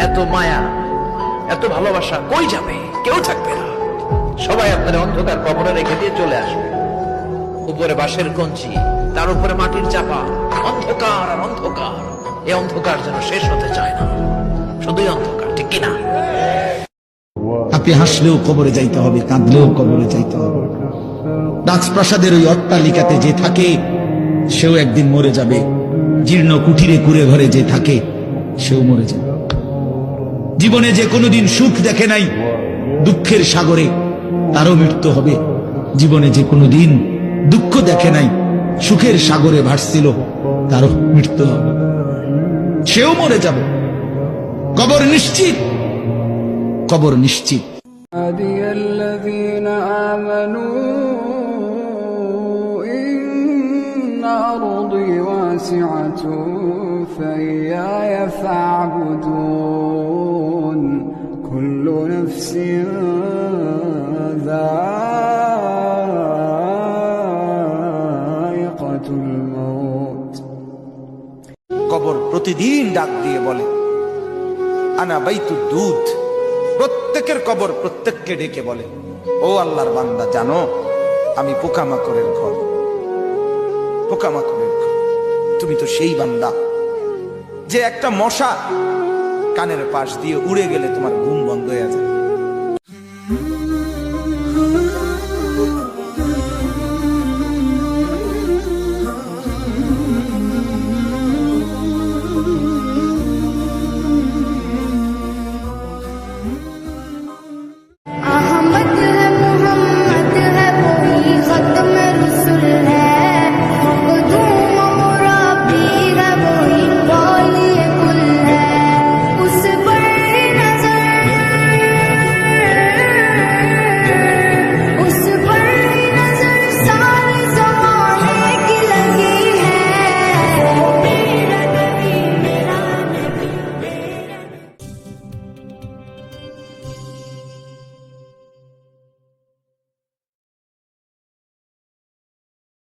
এত মায়া, এত ভালোবাসা কই যাবে? কেউ থাকবে না, সবাই আপনার অন্ধকার কবরে রেখে দিয়ে চলে আসবে। উপরে বাঁশের কঞ্চি, তার উপরে মাটির চাপা, অন্ধকার আর অন্ধকার। এই অন্ধকার যেন শেষ হতে চায় না, শুধুই অন্ধকার, ঠিক কিনা? আপনি হাসলেও কবরে যাইতে হবে, কাঁদলেও কবরে যাইতে হবে। রাজপ্রাসাদের ওই অট্টালিকাতে যে থাকে সেও একদিন মরে যাবে, জীর্ণ কুঠিরে কুড়ে ঘরে যে থাকে সেও মরে যাবে। জীবনে যে কোনোদিন সুখ দেখে নাই দুঃখের সাগরে, তারও মৃত্যু হবে। জীবনে যে কোনোদিন দুঃখ দেখে নাই সুখের সাগরে ভাসছিল, তারও মৃত্যু হবে, সেও মরে যাবে। কবর নিশ্চিত, কবর নিশ্চিত। الذين آمنوا إن أرضي واسعة فإياي فاعبدون كل نفس ذائقة الموت। কবর প্রতিদিন ডাক দিয়ে বলে, আনা বাইতুদ দুধ। প্রত্যেকের কবর প্রত্যেককে ডেকে বলে, ও আল্লাহর বান্দা, জানো আমি পোকামাকড়ের ঘর, পোকামাকড়ের ঘর। তুমি তো সেই বান্দা যে একটা মশা কানের পাশ দিয়ে উড়ে গেলে তোমার ঘুম বন্ধ হয়ে যায়।